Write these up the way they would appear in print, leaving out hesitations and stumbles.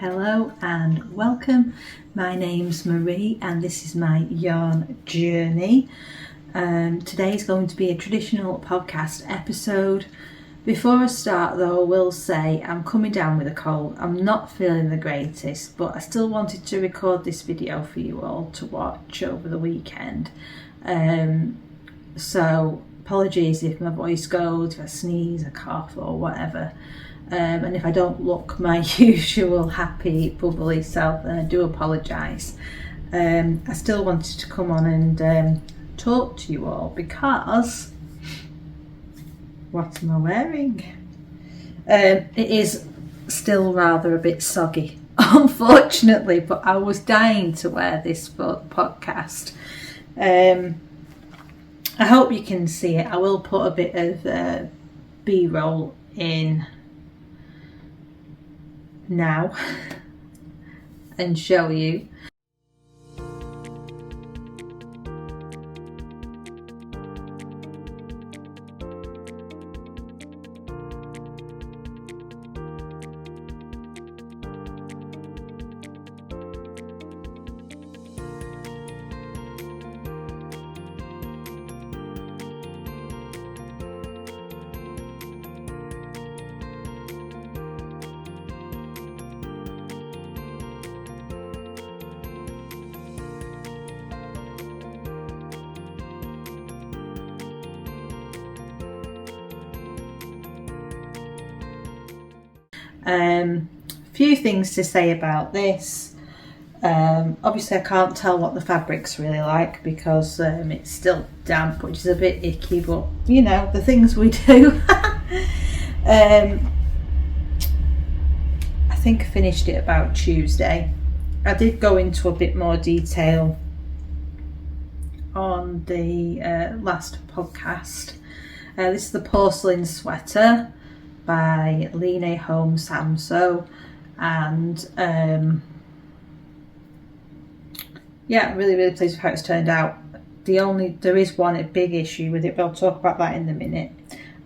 Hello and welcome. My name's Marie and this is my yarn journey. Today is going to be a traditional podcast episode. Before I start though, I will say I'm coming down with a cold. I'm not feeling the greatest, but I still wanted to record this video for you all to watch over the weekend. So apologies if my voice goes, if I sneeze, a cough or whatever. And if I don't look my usual happy, bubbly self, then I do apologise. I still wanted to come on and talk to you all because what am I wearing? It is still rather a bit soggy, unfortunately, but I was dying to wear this for the podcast. I hope you can see it. I will put a bit of B-roll in now and show you. Few things to say about this. Obviously I can't tell what the fabric's really like because it's still damp, which is a bit icky, but you know, the things we do. I think I finished it about Tuesday. I did go into a bit more detail on the last podcast. This is the Porcelain Sweater by Lene, Holme, Samsoe, and yeah, really pleased with how it's turned out. There is one big issue with it, but I'll talk about that in a minute.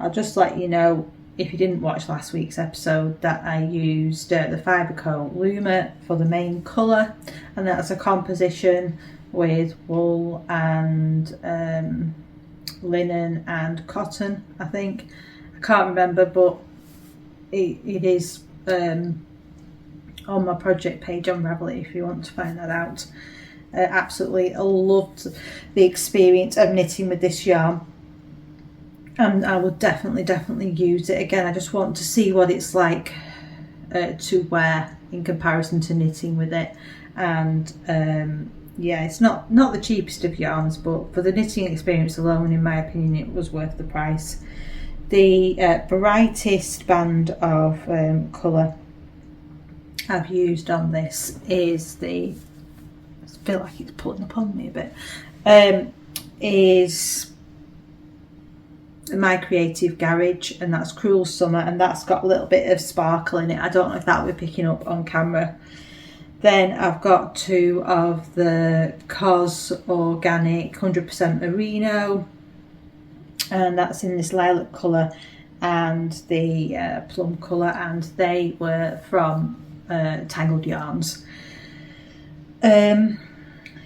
I'll just let you know, if you didn't watch last week's episode, that I used the Fiberco Luma for the main colour, and that's a composition with wool and linen and cotton, I think. I can't remember, but it is on my project page on Ravelry if you want to find that out. Absolutely loved the experience of knitting with this yarn, and I will definitely use it again. I just want to see what it's like to wear in comparison to knitting with it. And yeah, it's not the cheapest of yarns, but for the knitting experience alone, in my opinion, it was worth the price. The brightest band of colour I've used on this is I feel like it's pulling upon me a bit, is My Creative Garage, and that's Cruel Summer, and that's got a little bit of sparkle in it. I don't know if that will be picking up on camera. Then I've got two of the COS Organic 100% Merino, and that's in this lilac colour and the plum colour, and they were from Tangled Yarns.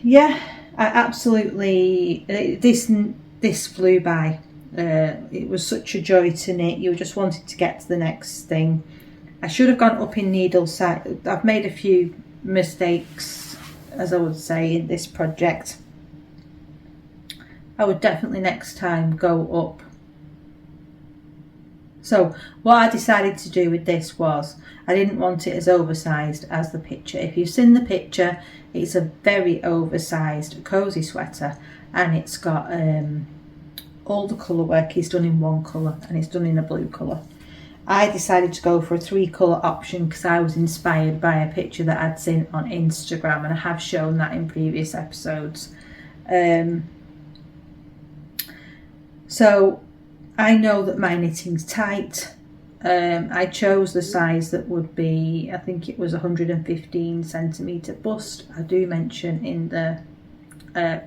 Yeah, I absolutely, this flew by. It was such a joy to knit. You just wanted to get to the next thing. I should have gone up in needle size. I've made a few mistakes, as I would say, in this project. I would definitely next time go up. So what I decided to do with this was, I didn't want it as oversized as the picture. If you've seen the picture, it's a very oversized cozy sweater, and it's got all the colour work is done in one colour, and it's done in a blue colour. I decided to go for a 3-colour option because I was inspired by a picture that I'd seen on Instagram, and I have shown that in previous episodes. So I know that my knitting's tight. I chose the size that would be, I think it was 115 centimetre bust. I do mention in the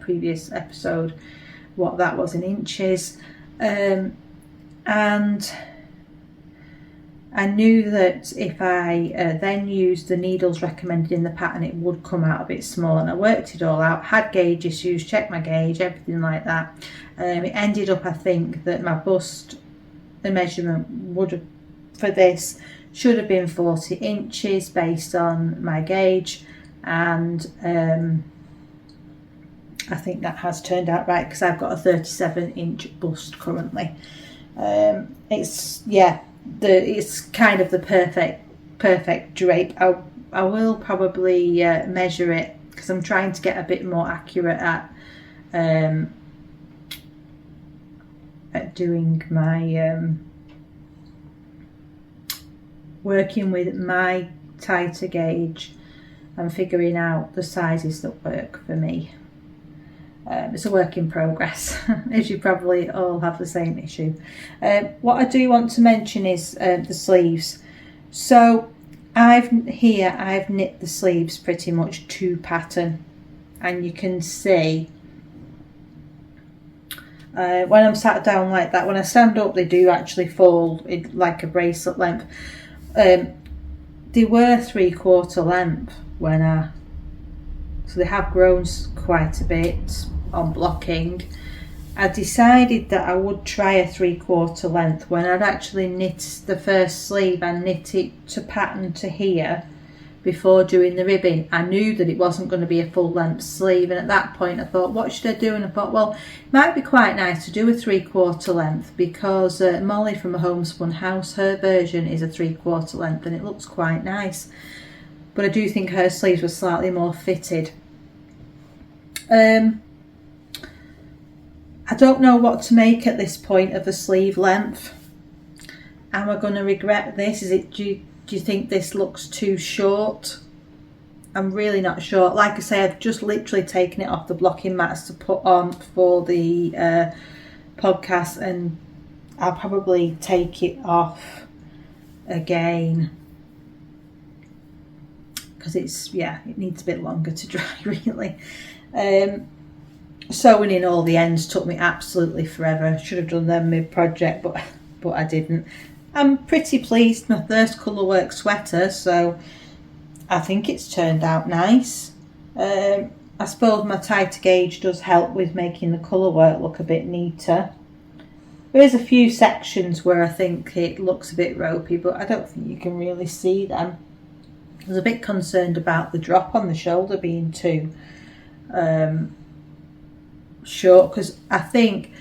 previous episode what that was in inches. And I knew that if I then used the needles recommended in the pattern, it would come out a bit small, and I worked it all out, had gauge issues, checked my gauge, everything like that. It ended up, I think, that my bust, the measurement would have, for this, should have been 40 inches based on my gauge, and I think that has turned out right, because I've got a 37-inch bust currently. It's kind of the perfect drape. I will probably measure it, because I'm trying to get a bit more accurate at doing my working with my tighter gauge and figuring out the sizes that work for me. It's a work in progress, as you probably all have the same issue. What I do want to mention is the sleeves. So I've knit the sleeves pretty much to pattern, and you can see when I'm sat down like that, when I stand up, they do actually fall like a bracelet length. They were 3/4 length so they have grown quite a bit on blocking. I decided that I would try a 3/4 length. When I'd actually knit the first sleeve, I knit it to pattern to here before doing the ribbing. I knew that it wasn't going to be a full length sleeve, and at that point I thought, what should I do? And I thought, well, it might be quite nice to do a 3/4 length, because Molly from a Homespun House, her version is a 3/4 length, and it looks quite nice. But I do think her sleeves were slightly more fitted. I don't know what to make at this point of the sleeve length. Am I going to regret this? Do you think this looks too short? I'm really not sure. Like I say, I've just literally taken it off the blocking mats to put on for the podcast, and I'll probably take it off again, because it needs a bit longer to dry, really. Sewing in all the ends took me absolutely forever. Should have done them mid-project, but I didn't. I'm pretty pleased. My first colourwork sweater, so I think it's turned out nice. I suppose my tighter gauge does help with making the colourwork look a bit neater. There is a few sections where I think it looks a bit ropey, but I don't think you can really see them. I was a bit concerned about the drop on the shoulder being too short, because I think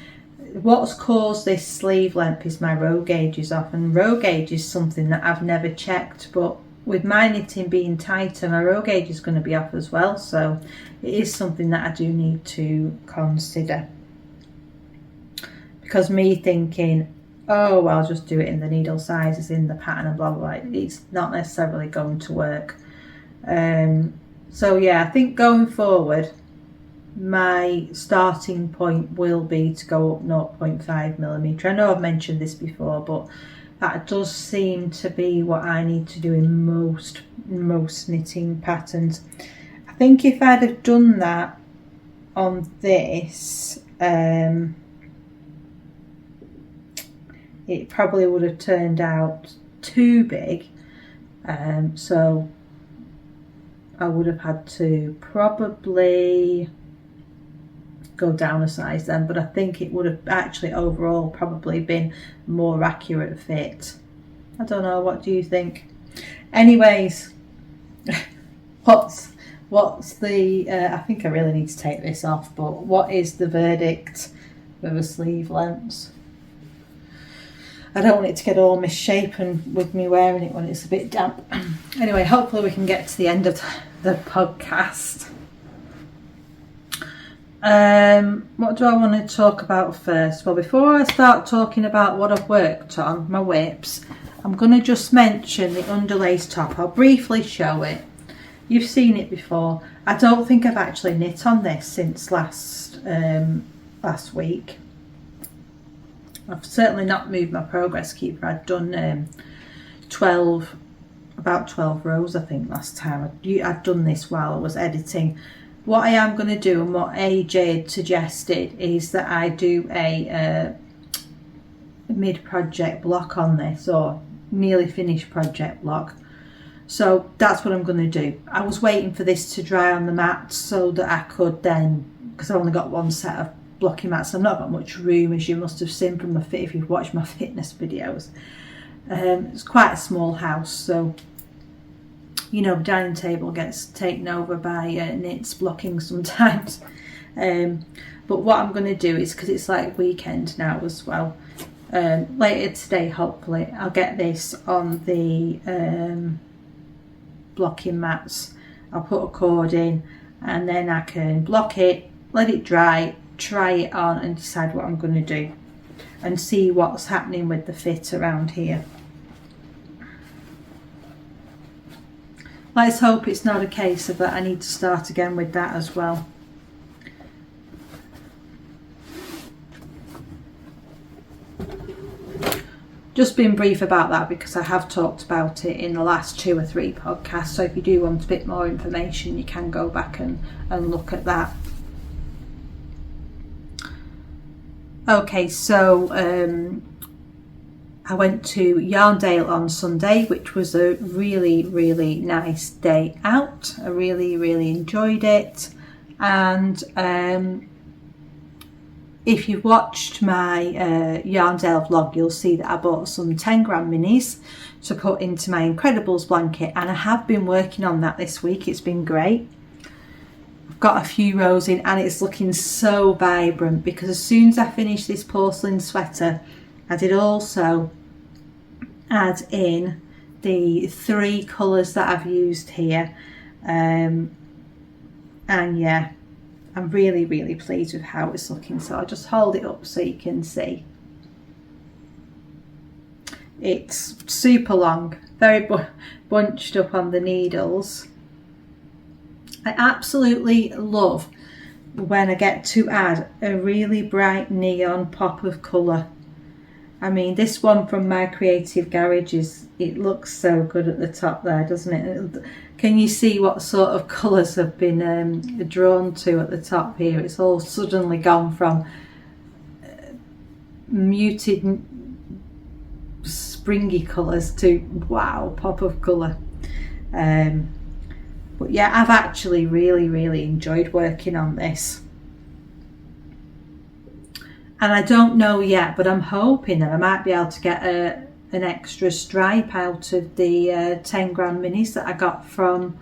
what's caused this sleeve length is my row gauge is off, and row gauge is something that I've never checked, but with my knitting being tighter, my row gauge is going to be off as well, so it is something that I do need to consider. Because me thinking, oh, well, I'll just do it in the needle sizes in the pattern and blah blah blah, it's not necessarily going to work. So yeah, I think going forward, my starting point will be to go up 0.5mm. I know I've mentioned this before, but that does seem to be what I need to do in most knitting patterns. I think if I'd have done that on this, it probably would have turned out too big, so I would have had to probably go down a size then, but I think it would have actually overall probably been more accurate fit. I don't know, what do you think? Anyways, what's the I think I really need to take this off, but what is the verdict for the sleeve lengths? I don't want it to get all misshapen with me wearing it when it's a bit damp. Anyway, hopefully we can get to the end of the podcast. What do I want to talk about first? Well, before I start talking about what I've worked on, my whips, I'm going to just mention the Underlace top. I'll briefly show it. You've seen it before. I don't think I've actually knit on this since last week. I've certainly not moved my progress keeper. I'd done about 12 rows I think last time. I'd done this while I was editing. What I am going to do, and what AJ had suggested, is that I do a mid-project block on this, or nearly finished project vlog. So that's what I'm going to do. I was waiting for this to dry on the mat so that I could then, because I've only got one set of blocking mats, I've not got much room, as you must have seen from my fit if you've watched my fitness videos. It's quite a small house, so you know, the dining table gets taken over by knits blocking sometimes. But what I'm going to do is, because it's like weekend now as well, later today hopefully I'll get this on the blocking mats. I'll put a cord in and then I can block it, let it dry, try it on and decide what I'm going to do and see what's happening with the fit around here. Let's hope it's not a case of that I need to start again with that as well. Just being brief about that because I have talked about it in the last 2 or 3 podcasts, so if you do want a bit more information you can go back and look at that. Okay, so I went to Yarndale on Sunday, which was a really nice day out. I really enjoyed it, and if you've watched my Yarndale vlog, you'll see that I bought some 10-gram minis to put into my Incredibles blanket, and I have been working on that this week. It's been great. I've got a few rows in and it's looking so vibrant because as soon as I finish this porcelain sweater, I did also add in the 3 colours that I've used here, and yeah, I'm really pleased with how it's looking. So I'll just hold it up so you can see. It's super long, very bunched up on the needles. I absolutely love when I get to add a really bright neon pop of colour. I mean, this one from My Creative Garage it looks so good at the top there, doesn't it? Can you see what sort of colours have been drawn to at the top here? It's all suddenly gone from muted springy colours to wow, pop of colour. But yeah, I've actually really enjoyed working on this. And I don't know yet, but I'm hoping that I might be able to get an extra stripe out of the 10-gram minis that I got from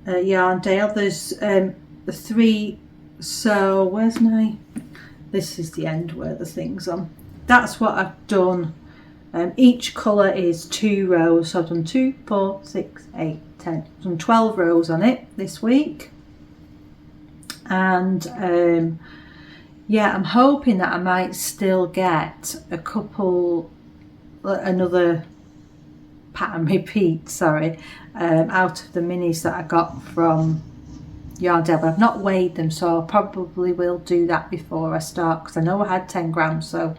Yarndale. There's the 3, so where's my, this is the end where the thing's on. That's what I've done. Each colour is 2 rows, so I've done 2, 4, 6, 8, 10. I've done 12 rows on it this week. And yeah, I'm hoping that I might still get a couple, another pattern repeat, out of the minis that I got from Yarndale, but I've not weighed them, so I probably will do that before I start, because I know I had 10 grams, so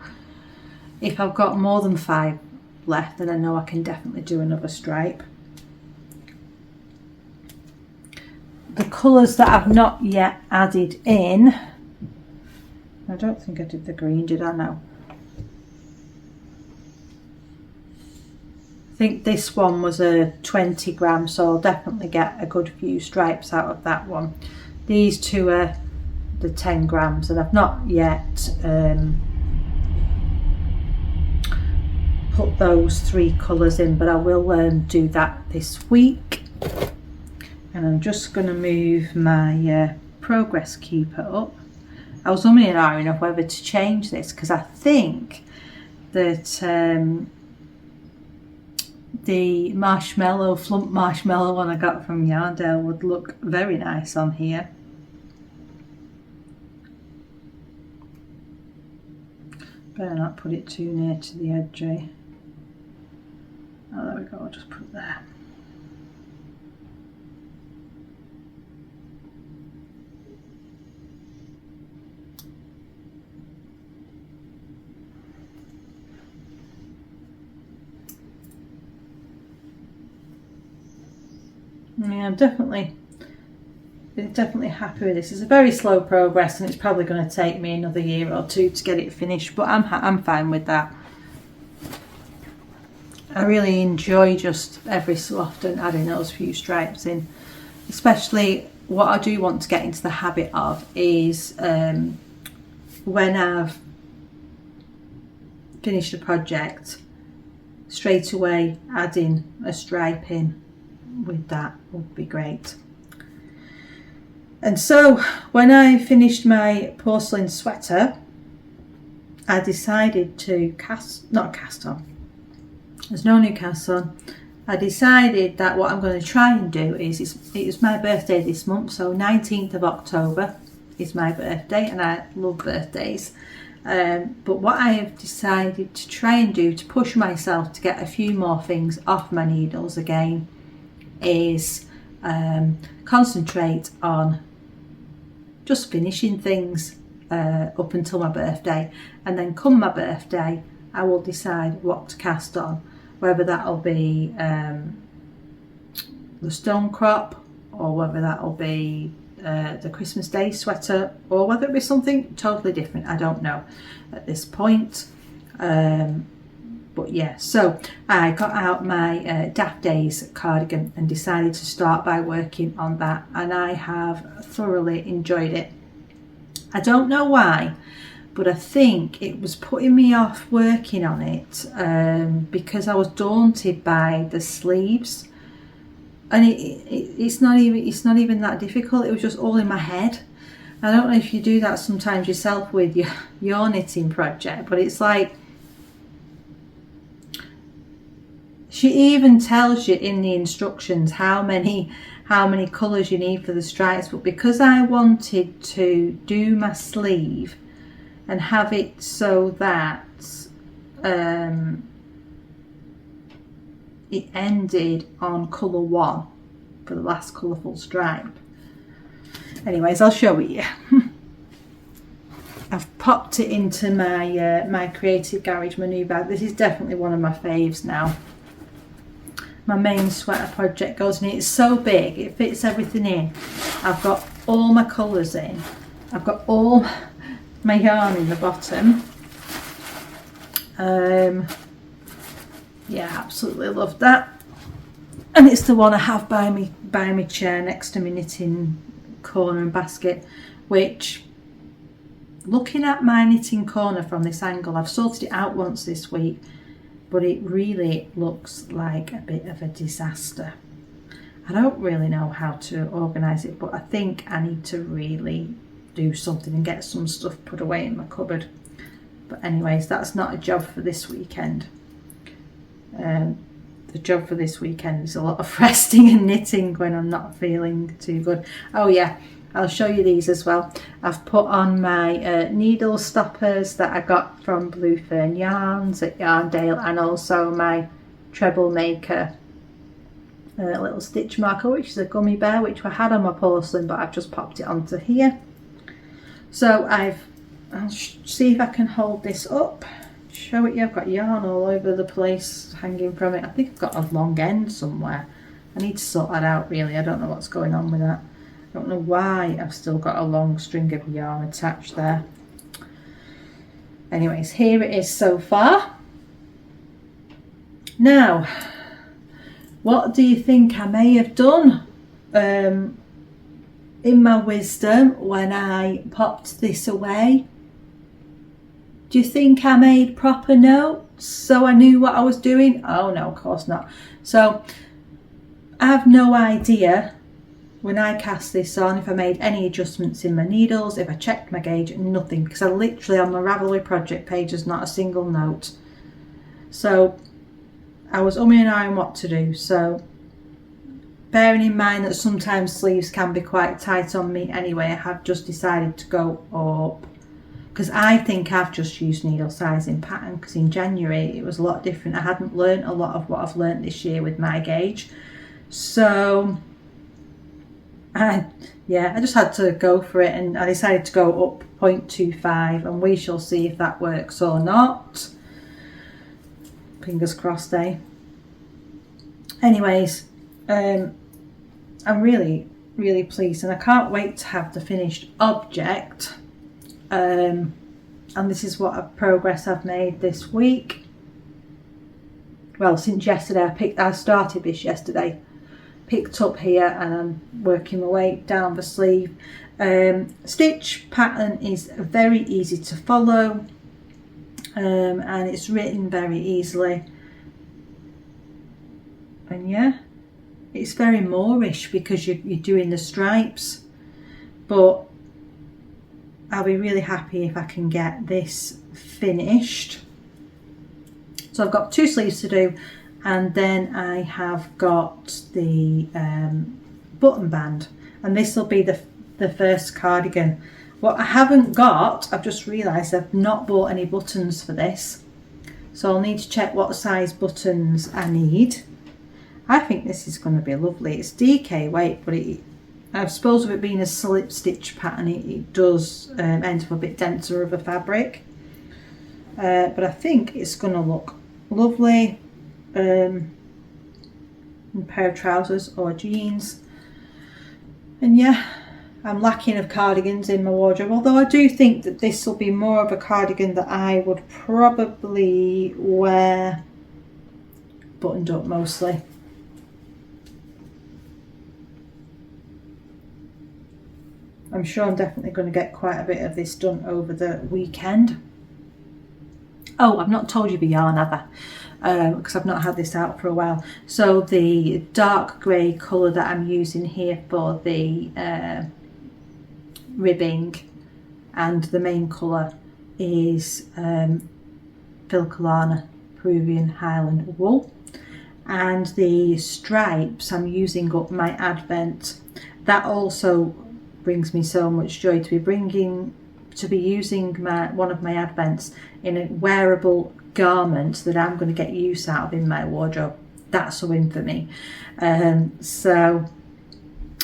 if I've got more than 5 left, then I know I can definitely do another stripe. The colours that I've not yet added in, I don't think I did the green, did I? No. I think this one was a 20 gram, so I'll definitely get a good few stripes out of that one. These 2 are the 10 grams, and I've not yet put those 3 colours in, but I will do that this week. And I'm just going to move my progress keeper up. I was umming and ahhing of whether to change this, because I think that the marshmallow, flump marshmallow one I got from Yarndale would look very nice on here. Better not put it too near to the edge, eh? Oh, there we go, I'll just put it there. Yeah, I'm definitely happy with this. It's a very slow progress, and it's probably going to take me another year or 2 to get it finished, but I'm fine with that. I really enjoy just every so often adding those few stripes in. Especially what I do want to get into the habit of is when I've finished a project, straight away adding a stripe in with that would be great. And so when I finished my porcelain sweater, I decided to not cast on. There's no new cast on. I decided that what I'm going to try and do is, it's my birthday this month, so 19th of October is my birthday, and I love birthdays. But what I have decided to try and do to push myself to get a few more things off my needles again is concentrate on just finishing things up until my birthday, and then come my birthday I will decide what to cast on, whether that'll be the stone crop, or whether that'll be the Christmas Day sweater, or whether it be something totally different. I don't know at this point. But yeah, so I got out my Daft Days cardigan and decided to start by working on that, and I have thoroughly enjoyed it. I don't know why, but I think it was putting me off working on it because I was daunted by the sleeves, and it's not even that difficult. It was just all in my head. I don't know if you do that sometimes yourself with your knitting project, but it's like, she even tells you in the instructions how many colours you need for the stripes, but because I wanted to do my sleeve and have it so that it ended on colour 1 for the last colourful stripe. Anyways, I'll show it you. I've popped it into my my Creative Garage, my new bag. This is definitely one of my faves now. My main sweater project goes in. It's so big, it fits everything in. I've got all my colours in. I've got all my yarn in the bottom. Yeah, absolutely love that. And it's the one I have by my chair next to my knitting corner and basket, which, looking at my knitting corner from this angle, I've sorted it out once this week, but it really looks like a bit of a disaster. I don't really know how to organise it, but I think I need to really do something and get some stuff put away in my cupboard. But anyways, that's not a job for this weekend. The job for this weekend is a lot of resting and knitting when I'm not feeling too good. Oh yeah, I'll show you these as well. I've put on my needle stoppers that I got from Blue Fern Yarns at Yarndale, and also my treble maker little stitch marker, which is a gummy bear, which I had on my porcelain, but I've just popped it onto here. So I'll see if I can hold this up, show it you. I've got yarn all over the place hanging from it. I think I've got a long end somewhere. I need to sort that out really. I don't know what's going on with that. I don't know why I've still got a long string of yarn attached there. Anyways, here it is so far. Now, what do you think I may have done in my wisdom when I popped this away? Do you think I made proper notes so I knew what I was doing? Oh no, of course not. So I have no idea when I cast this on if I made any adjustments in my needles, if I checked my gauge, nothing, because I literally, on my Ravelry project page, there's not a single note. So I was umming and ahhing what to do. So bearing in mind that sometimes sleeves can be quite tight on me anyway, I have just decided to go up, because I think I've just used needle sizing pattern, because in January it was a lot different. I hadn't learnt a lot of what I've learnt this year with my gauge. So I just had to go for it, and I decided to go up 0.25, and we shall see if that works or not. Fingers crossed, eh? Anyways, I'm really, really pleased, and I can't wait to have the finished object. And this is what progress I've made this week. well, since yesterday. I started this yesterday, picked up here, and I'm working my way down the sleeve. Stitch pattern is very easy to follow, and it's written very easily, and yeah, it's very Moorish because you're doing the stripes, but I'll be really happy if I can get this finished. So I've got 2 sleeves to do, and then I have got the button band, and this will be the first cardigan. What I haven't got, I've just realised I've not bought any buttons for this, so I'll need to check what size buttons I need. I think this is going to be lovely. It's DK weight, but I suppose with it being a slip stitch pattern, it does end up a bit denser of a fabric, but I think it's going to look lovely in a pair of trousers or jeans. And yeah, I'm lacking of cardigans in my wardrobe, although I do think that this will be more of a cardigan that I would probably wear buttoned up mostly. I'm sure I'm definitely going to get quite a bit of this done over the weekend. Oh, I've not told you the yarn, have I? Because I've not had this out for a while. So the dark grey colour that I'm using here for the ribbing, and the main colour is Filcolana Peruvian Highland wool, and the stripes I'm using up my Advent. That also brings me so much joy to be using one of my Advents in a wearable garment that I'm going to get use out of in my wardrobe. That's a win for me. So,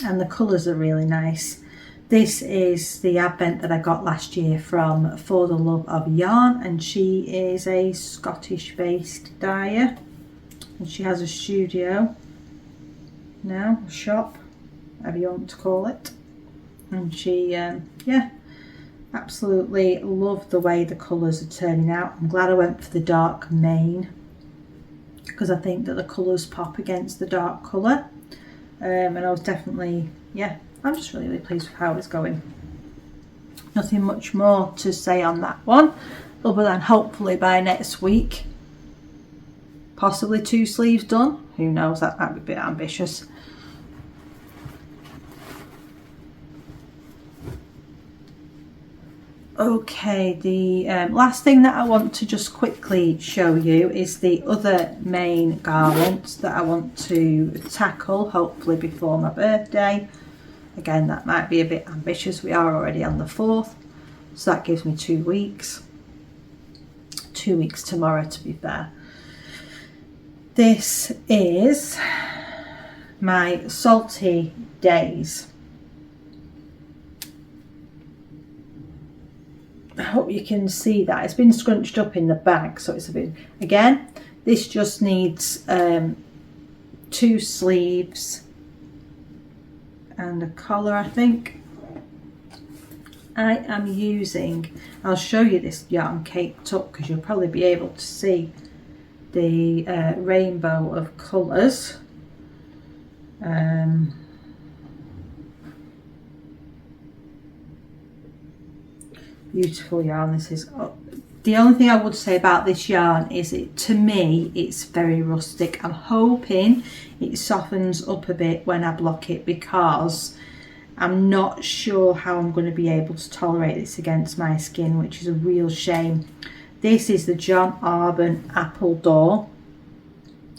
and the colours are really nice. This is the Advent that I got last year from For the Love of Yarn, and she is a Scottish based dyer, and she has a studio now, a shop, whatever you want to call it. And she yeah, absolutely love the way the colours are turning out. I'm glad I went for the dark mane because I think that the colours pop against the dark colour, and I was definitely, yeah, I'm just really, really pleased with how it's going. Nothing much more to say on that one, other than hopefully by next week, possibly 2 sleeves done. Who knows, that might be a bit ambitious. Okay, the last thing that I want to just quickly show you is the other main garment that I want to tackle, hopefully before my birthday. Again, that might be a bit ambitious. We are already on the 4th, so that gives me 2 weeks. 2 weeks tomorrow, to be fair. This is my Salty Days. I hope you can see that. It's been scrunched up in the bag, so it's a bit, again, this just needs 2 sleeves and a collar, I think. I am using, I'll show you this yarn caked up because you'll probably be able to see the rainbow of colours. Beautiful yarn this is. The only thing I would say about this yarn is to me it's very rustic. I'm hoping it softens up a bit when I block it, because I'm not sure how I'm going to be able to tolerate this against my skin, which is a real shame. This is the John Arbon Apple Door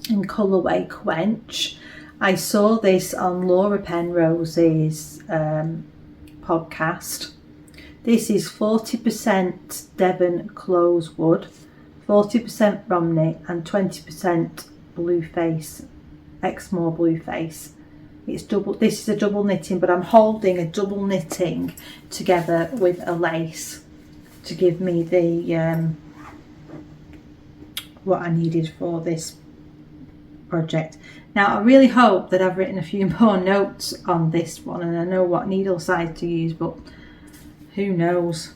in colourway Quench. I saw this on Laura Penrose's podcast. This is 40% Devon Closewood, 40% Romney, and 20% Blueface, Exmoor Blueface. It's double. This is a double knitting, but I'm holding a double knitting together with a lace to give me the what I needed for this project. Now I really hope that I've written a few more notes on this one and I know what needle size to use, but who knows?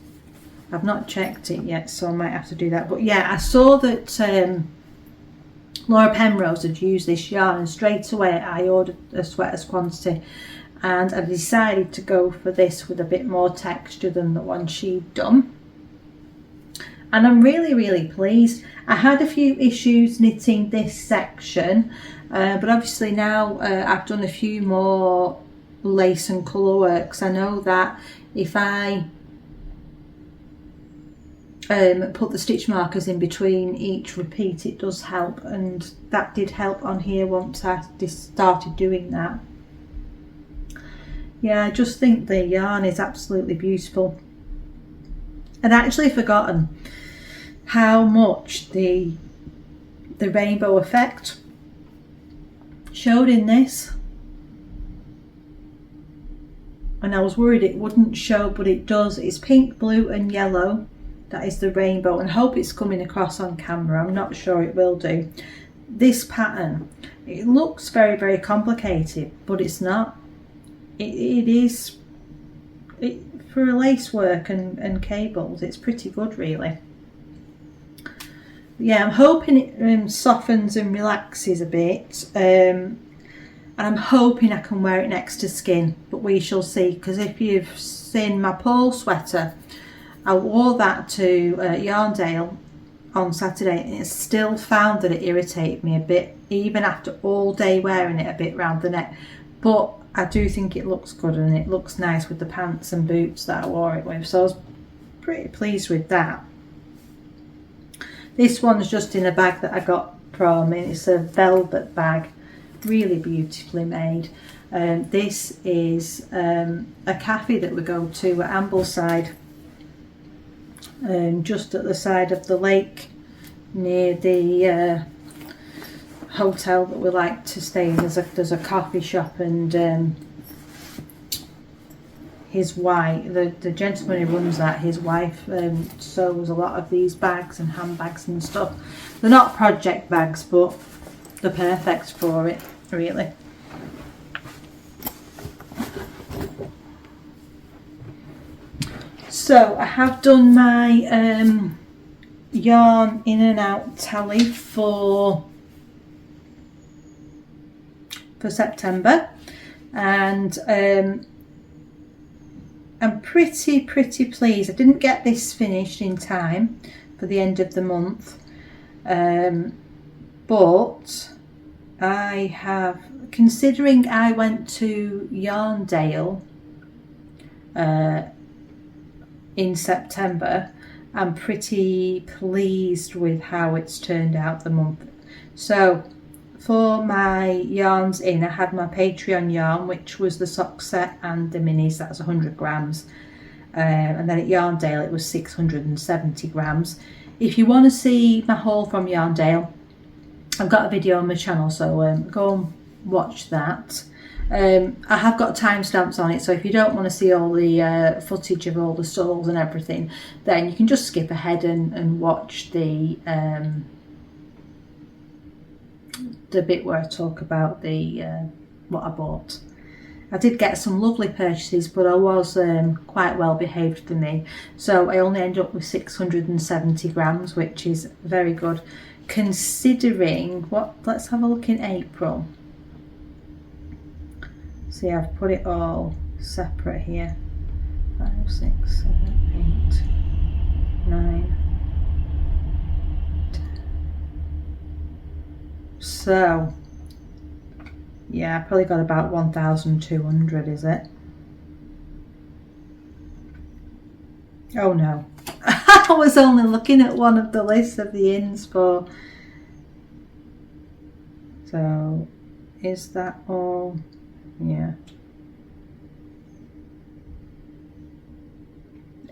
I've not checked it yet, so I might have to do that. But yeah, I saw that Laura Penrose had used this yarn, and straight away I ordered a sweater's quantity, and I decided to go for this with a bit more texture than the one she'd done. And I'm really pleased. I had a few issues knitting this section, but obviously now I've done a few more lace and colour works. I know that if I put the stitch markers in between each repeat, it does help, and that did help on here once I started doing that. Yeah, I just think the yarn is absolutely beautiful. I'd actually forgotten how much the rainbow effect showed in this, and I was worried it wouldn't show, but it does. It's pink, blue and yellow. That is the rainbow, and I hope it's coming across on camera. I'm not sure it will do. This pattern, it looks very complicated, but it's not. It is for a lace work and cables, it's pretty good really. Yeah, I'm hoping it softens and relaxes a bit, and I'm hoping I can wear it next to skin, but we shall see, because if you've seen my Purl sweater, I wore that to Yarndale on Saturday, and it still found that it irritated me a bit, even after all day wearing it a bit round the neck. But I do think it looks good, and it looks nice with the pants and boots that I wore it with, so I was pretty pleased with that. This one's just in a bag that I got from, it's a velvet bag, really beautifully made. This is a cafe that we go to at Ambleside, just at the side of the lake near the hotel that we like to stay in. There's a coffee shop, and his wife, the gentleman who runs that, his wife sews a lot of these bags and handbags and stuff. They're not project bags, but they're perfect for it really. So I have done my yarn in and out tally for September, and I'm pretty pleased. I didn't get this finished in time for the end of the month, but I have, considering I went to Yarndale in September, I'm pretty pleased with how it's turned out the month. So for my yarns in, I had my Patreon yarn, which was the sock set and the minis, that's 100 grams. And then at Yarndale it was 670 grams. If you want to see my haul from Yarndale, I've got a video on my channel, so go and watch that. I have got timestamps on it, so if you don't want to see all the footage of all the stalls and everything, then you can just skip ahead and watch the bit where I talk about the what I bought. I did get some lovely purchases, but I was quite well behaved for me, so I only ended up with 670 grams, which is very good considering what. Let's have a look in April. See, I've put it all separate here. 5, 6, 7, 8, 9, 10. So yeah, I probably got about 1,200, is it? Oh no. I was only looking at one of the lists of the ins for. So is that all? Yeah.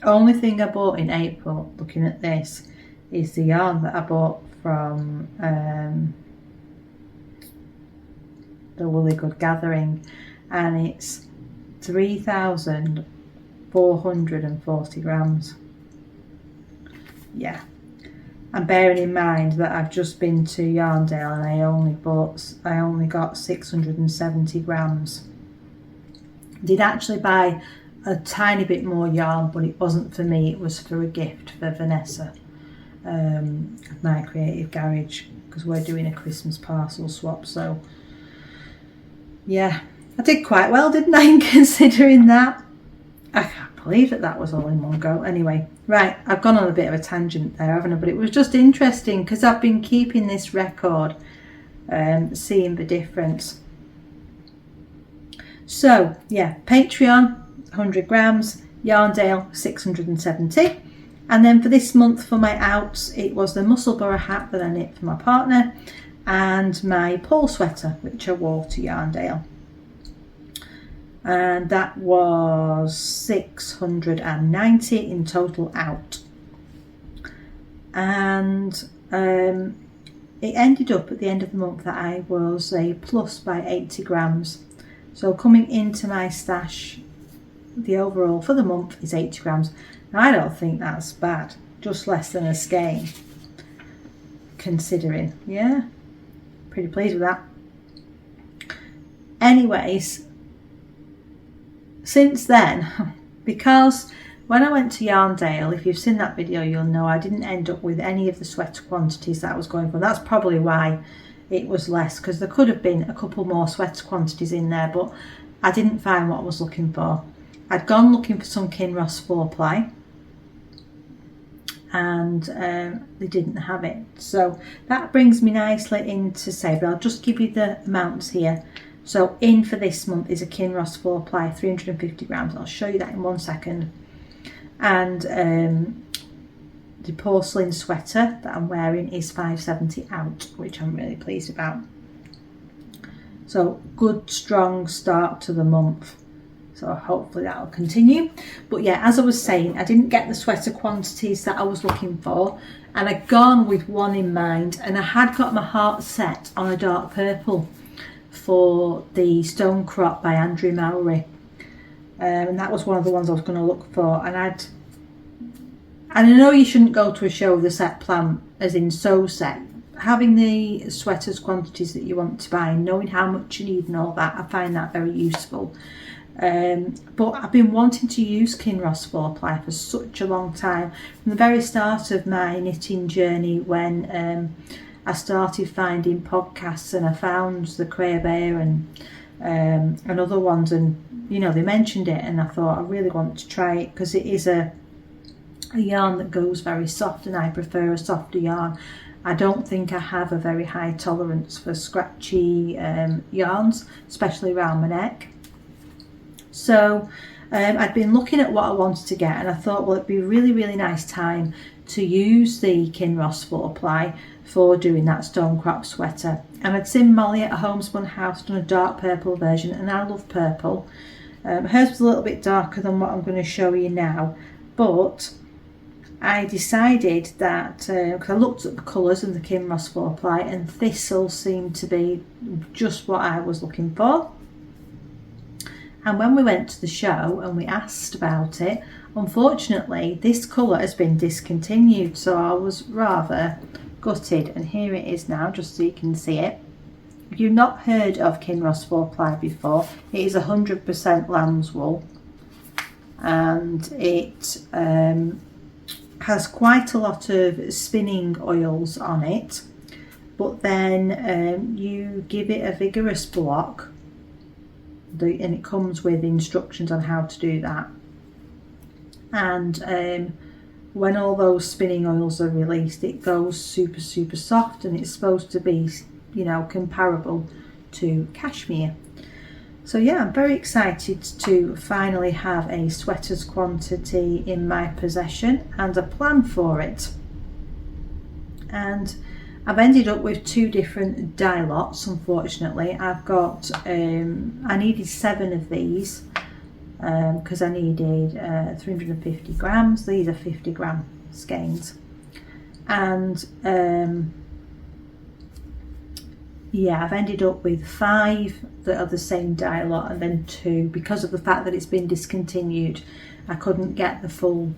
Only thing I bought in April, looking at this, is the yarn that I bought from the Woolly Good Gathering, and it's 3,440 grams. Yeah, and bearing in mind that I've just been to Yarndale and I only got 670 grams. Did actually buy a tiny bit more yarn, but it wasn't for me, it was for a gift for Vanessa. my creative garage, because we're doing a Christmas parcel swap. So yeah, I did quite well, didn't I, considering that? I can't believe that was all in one go. Anyway, right, I've gone on a bit of a tangent there, haven't I? But it was just interesting because I've been keeping this record, seeing the difference. So yeah, Patreon 100 grams, Yarndale 670, and then for this month for my outs it was the Musselburgh hat that I knit for my partner and my Purl sweater which I wore to Yarndale, and that was 690 in total out. And it ended up at the end of the month that I was a plus by 80 grams. So coming into my stash, the overall for the month is 80 grams. Now I don't think that's bad, just less than a skein considering. Yeah, pretty pleased with that. Anyways, since then, because when I went to Yarndale, if you've seen that video, you'll know I didn't end up with any of the sweater quantities that I was going for. That's probably why it was less, because there could have been a couple more sweater quantities in there, but I didn't find what I was looking for. I'd gone looking for some Kinross 4-ply and they didn't have it. So that brings me nicely into Sable. I'll just give you the amounts here. So in for this month is a Kinross 4-ply, 350 grams. I'll show you that in 1 second. And the Porcelain Sweater that I'm wearing is 570 out, which I'm really pleased about. So good, strong start to the month. So hopefully that'll continue. But yeah, as I was saying, I didn't get the sweater quantities that I was looking for, and I'd gone with one in mind, and I had got my heart set on a dark purple for the Stone Crop by Andrew Mowry. And that was one of the ones I was going to look for. And I know you shouldn't go to a show with a set plan, as in sew set. Having the sweaters quantities that you want to buy, knowing how much you need and all that, I find that very useful. But I've been wanting to use Kinross 4-ply for such a long time. From the very start of my knitting journey, when I started finding podcasts and I found the Creabea and other ones, and you know, they mentioned it, and I thought I really want to try it because it is a yarn that goes very soft, and I prefer a softer yarn. I don't think I have a very high tolerance for scratchy yarns, especially around my neck. So I'd been looking at what I wanted to get, and I thought, well, it'd be a really, really nice time to use the Kinross 4-ply for doing that Stone Crop sweater. And I'd seen Molly at a Homespun House done a dark purple version, and I love purple. Hers was a little bit darker than what I'm going to show you now, but I decided that, because I looked at the colours and the Kinross 4-ply, and Thistle seemed to be just what I was looking for. And when we went to the show and we asked about it, unfortunately this colour has been discontinued, so I was rather gutted, and here it is now, just so you can see it. If you've not heard of Kinross 4-ply before, it is 100% lamb's wool, and it has quite a lot of spinning oils on it, but then you give it a vigorous block, and it comes with instructions on how to do that. And when all those spinning oils are released, it goes super, super soft, and it's supposed to be, you know, comparable to cashmere. So yeah, I'm very excited to finally have a sweaters quantity in my possession and a plan for it. And I've ended up with 2 different dye lots, unfortunately. I've got, I needed 7 of these because I needed 350 grams. These are 50 gram skeins. And yeah, I've ended up with 5 that are the same dye lot, and then 2, because of the fact that it's been discontinued, I couldn't get the full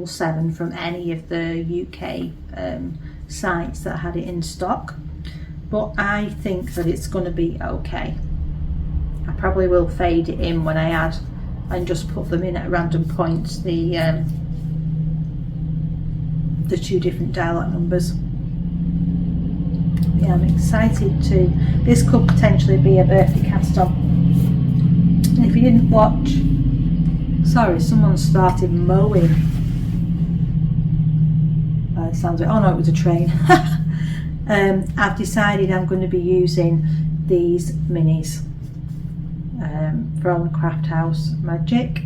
7 from any of the UK sites that had it in stock. But I think that it's going to be okay. I probably will fade it in when I add and just put them in at random points, the the 2 different dialogue numbers. Yeah, I'm excited to. This could potentially be a birthday cast on. And if you didn't watch, sorry, someone started mowing. It sounds like, oh no, it was a train. I've decided I'm going to be using these minis from Craft House Magic,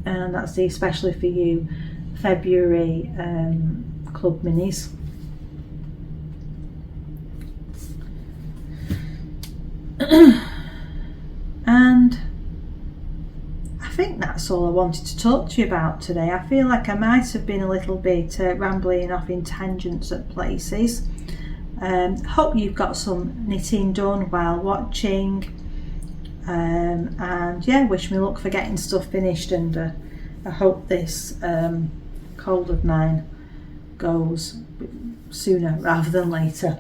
and that's the Especially For You February club minis. And I think that's all I wanted to talk to you about today. I feel like I might have been a little bit rambling off in tangents at places. Hope you've got some knitting done while watching, and yeah, wish me luck for getting stuff finished, and I hope this cold of mine goes sooner rather than later.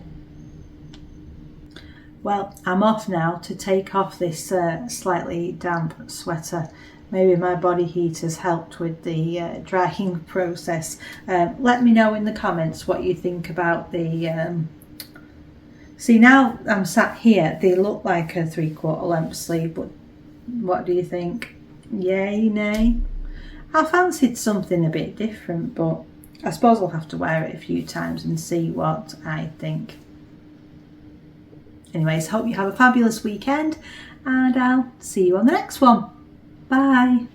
Well, I'm off now to take off this slightly damp sweater. Maybe my body heat has helped with the drying process. Let me know in the comments what you think about the... See, now I'm sat here, they look like a 3/4 length sleeve, but what do you think? Yay, nay? I fancied something a bit different, but I suppose I'll have to wear it a few times and see what I think. Anyways, hope you have a fabulous weekend, and I'll see you on the next one. Bye.